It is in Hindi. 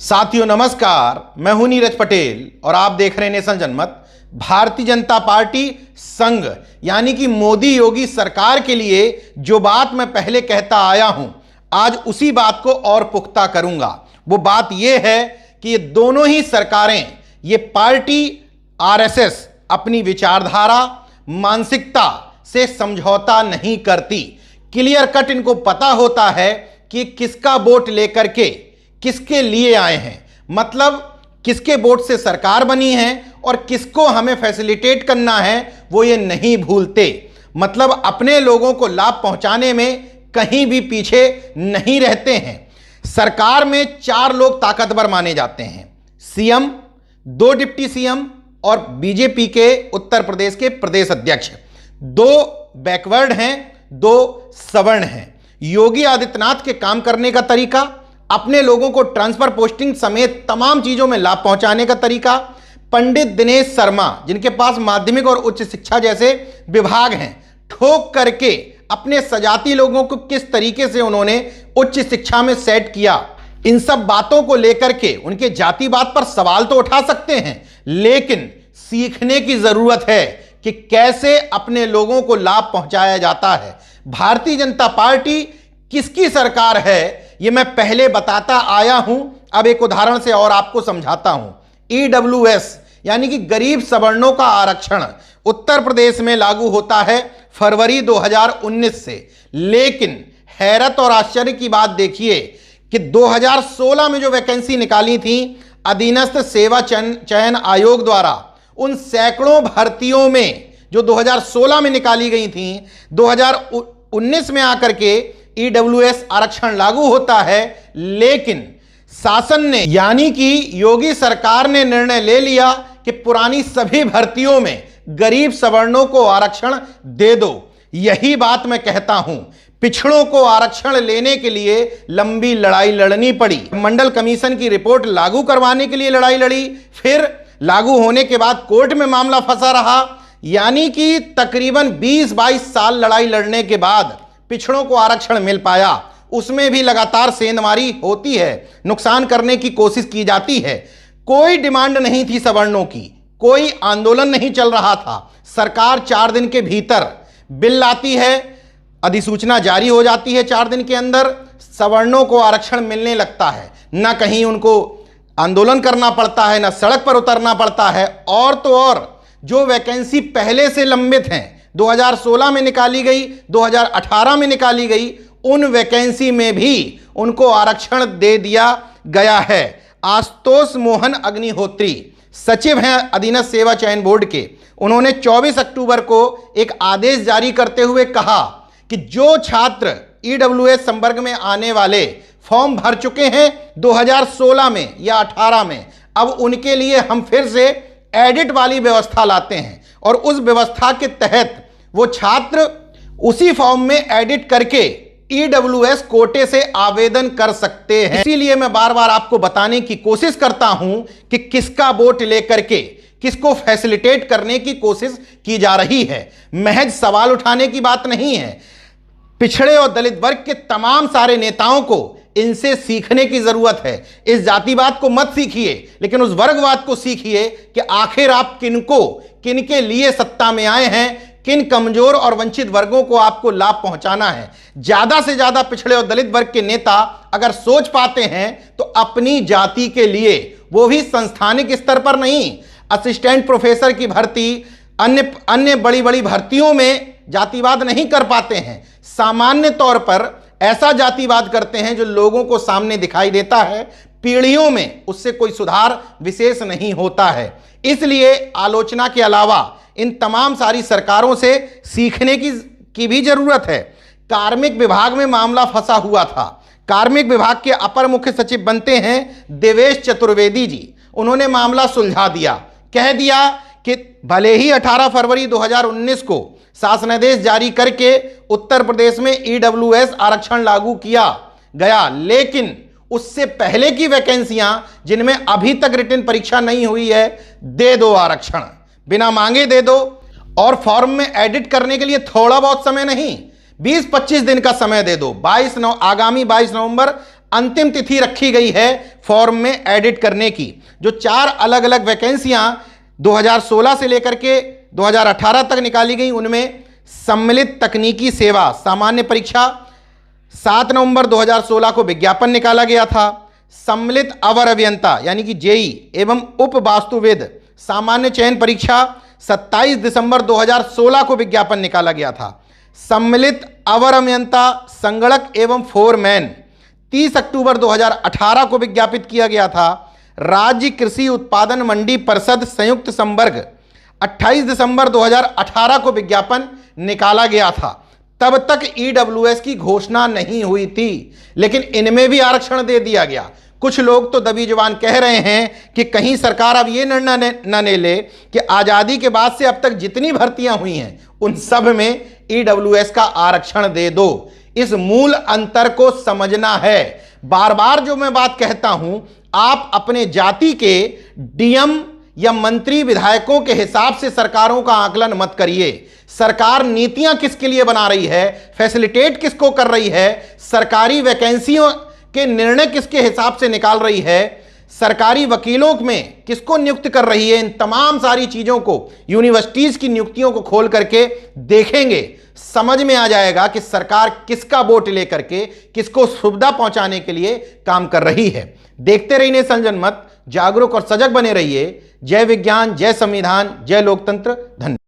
साथियों नमस्कार, मैं हूं नीरज पटेल और आप देख रहे हैं नेशन जनमत। भारतीय जनता पार्टी संघ यानी कि मोदी योगी सरकार के लिए जो बात मैं पहले कहता आया हूं, आज उसी बात को और पुख्ता करूंगा। वो बात यह है कि ये दोनों ही सरकारें, ये पार्टी आरएसएस अपनी विचारधारा मानसिकता से समझौता नहीं करती। क्लियर कट इनको पता होता है कि किसका वोट लेकर के किसके लिए आए हैं, मतलब किसके वोट से सरकार बनी है और किसको हमें फैसिलिटेट करना है, वो ये नहीं भूलते। मतलब अपने लोगों को लाभ पहुंचाने में कहीं भी पीछे नहीं रहते हैं। सरकार में 4 लोग ताकतवर माने जाते हैं, सीएम, 2 डिप्टी सीएम और बीजेपी के उत्तर प्रदेश के प्रदेश अध्यक्ष। 2 बैकवर्ड हैं, 2 सवर्ण हैं। योगी आदित्यनाथ के काम करने का तरीका, अपने लोगों को ट्रांसफर पोस्टिंग समेत तमाम चीजों में लाभ पहुंचाने का तरीका, पंडित दिनेश शर्मा जिनके पास माध्यमिक और उच्च शिक्षा जैसे विभाग हैं, ठोक करके अपने सजाती लोगों को किस तरीके से उन्होंने उच्च शिक्षा में सेट किया, इन सब बातों को लेकर के उनके जातिवाद पर सवाल तो उठा सकते हैं, लेकिन सीखने की जरूरत है कि कैसे अपने लोगों को लाभ पहुंचाया जाता है। भारतीय जनता पार्टी किसकी सरकार है ये मैं पहले बताता आया हूं, अब एक उदाहरण से और आपको समझाता हूं। ईडब्ल्यूएस यानी कि गरीब सवर्णों का आरक्षण उत्तर प्रदेश में लागू होता है फरवरी 2019 से, लेकिन हैरत और आश्चर्य की बात देखिए कि 2016 में जो वैकेंसी निकाली थी अधीनस्थ सेवा चयन आयोग द्वारा, उन सैकड़ों भर्तियों में जो 2016 में निकाली गई थी, 2019 में आकर के ईडब्ल्यूएस आरक्षण लागू होता है। लेकिन शासन ने यानी कि योगी सरकार ने निर्णय ले लिया कि पुरानी सभी भर्तियों में गरीब सवर्णों को आरक्षण दे दो। यही बात मैं कहता हूं, पिछड़ों को आरक्षण लेने के लिए लंबी लड़ाई लड़नी पड़ी। मंडल कमीशन की रिपोर्ट लागू करवाने के लिए लड़ाई लड़ी, फिर लागू होने के बाद कोर्ट में मामला फंसा रहा, यानी कि तकरीबन 20-22 साल लड़ाई लड़ने के बाद पिछड़ों को आरक्षण मिल पाया। उसमें भी लगातार सेंधमारी होती है, नुकसान करने की कोशिश की जाती है। कोई डिमांड नहीं थी सवर्णों की, कोई आंदोलन नहीं चल रहा था। सरकार 4 दिन के भीतर बिल लाती है, अधिसूचना जारी हो जाती है, 4 दिन के अंदर सवर्णों को आरक्षण मिलने लगता है। ना कहीं उनको आंदोलन करना पड़ता है, ना सड़क पर उतरना पड़ता है। और तो और जो वैकेंसी पहले से लंबित हैं, 2016 में निकाली गई, 2018 में निकाली गई, उन वैकेंसी में भी उनको आरक्षण दे दिया गया है। आशुतोष मोहन अग्निहोत्री सचिव हैं अधीनस्थ सेवा चयन बोर्ड के, उन्होंने 24 अक्टूबर को एक आदेश जारी करते हुए कहा कि जो छात्र ईडब्ल्यूएस संवर्ग में आने वाले फॉर्म भर चुके हैं 2016 में या 18 में, अब उनके लिए हम फिर से एडिट वाली व्यवस्था लाते हैं और उस व्यवस्था के तहत वो छात्र उसी फॉर्म में एडिट करके ईडब्ल्यूएस कोटे से आवेदन कर सकते हैं। इसीलिए मैं बार बार आपको बताने की कोशिश करता हूं कि किसका वोट लेकर के किसको फैसिलिटेट करने की कोशिश की जा रही है। महज सवाल उठाने की बात नहीं है। पिछड़े और दलित वर्ग के तमाम सारे नेताओं को इनसे सीखने की जरूरत है। इस जातिवाद को मत सीखिए, लेकिन उस वर्गवाद को सीखिए कि आखिर आप किनके लिए सत्ता में आए हैं, किन कमजोर और वंचित वर्गों को आपको लाभ पहुंचाना है। ज्यादा से ज्यादा पिछड़े और दलित वर्ग के नेता अगर सोच पाते हैं तो अपनी जाति के लिए, वो भी संस्थानिक स्तर पर नहीं, असिस्टेंट प्रोफेसर की भर्ती, अन्य बड़ी बड़ी भर्तियों में जातिवाद नहीं कर पाते हैं। सामान्य तौर पर ऐसा जातिवाद करते हैं जो लोगों को सामने दिखाई देता है, पीढ़ियों में उससे कोई सुधार विशेष नहीं होता है। इसलिए आलोचना के अलावा इन तमाम सारी सरकारों से सीखने की भी जरूरत है। कार्मिक विभाग में मामला फंसा हुआ था। कार्मिक विभाग के अपर मुख्य सचिव बनते हैं देवेश चतुर्वेदी जी। उन्होंने मामला सुलझा दिया, कह दिया कि भले ही 18 फरवरी 2019 को शासनादेश जारी करके उत्तर प्रदेश में ईडब्ल्यूएस आरक्षण लागू किया गया, लेकिन उससे पहले की वैकेंसियां जिनमें अभी तक रिटन परीक्षा नहीं हुई है, दे दो आरक्षण, बिना मांगे दे दो। और फॉर्म में एडिट करने के लिए थोड़ा बहुत समय नहीं, 20-25 दिन का समय दे दो। आगामी 22 नवंबर अंतिम तिथि रखी गई है फॉर्म में एडिट करने की। जो 4 अलग अलग वैकेंसियां 2016 से लेकर के 2018 तक निकाली गई, उनमें सम्मिलित तकनीकी सेवा सामान्य परीक्षा 7 नवंबर 2016 को विज्ञापन निकाला गया था। सम्मिलित अवर अभियंता यानी कि जेई एवं उप वास्तुविद सामान्य चयन परीक्षा 27 दिसंबर 2016 को विज्ञापन निकाला गया था। सम्मिलित अवर अभियंता संगणक एवं फोरमैन 30 अक्टूबर 2018 को विज्ञापित किया गया था। राज्य कृषि उत्पादन मंडी परिषद संयुक्त संवर्ग 28 दिसंबर 2018 को विज्ञापन निकाला गया था। तब तक ईडब्ल्यूएस की घोषणा नहीं हुई थी, लेकिन इनमें भी आरक्षण दे दिया गया। कुछ लोग तो दबी जुबान कह रहे हैं कि कहीं सरकार अब ये निर्णय न ले कि आज़ादी के बाद से अब तक जितनी भर्तियां हुई हैं उन सब में ईडब्ल्यूएस का आरक्षण दे दो। इस मूल अंतर को समझना है। बार बार जो मैं बात कहता हूं, आप अपने जाति के डीएम या मंत्री विधायकों के हिसाब से सरकारों का आकलन मत करिए। सरकार नीतियां किसके लिए बना रही है, फैसिलिटेट किसको कर रही है, सरकारी वैकेंसियों के निर्णय किसके हिसाब से निकाल रही है, सरकारी वकीलों में किसको नियुक्त कर रही है, इन तमाम सारी चीजों को, यूनिवर्सिटीज की नियुक्तियों को खोल करके देखेंगे, समझ में आ जाएगा कि सरकार किसका वोट लेकर के किसको सुविधा पहुंचाने के लिए काम कर रही है। देखते रहिए संजन मत, जागरूक और सजग बने रहिए। जय विज्ञान, जय संविधान, जय लोकतंत्र। धन्यवाद।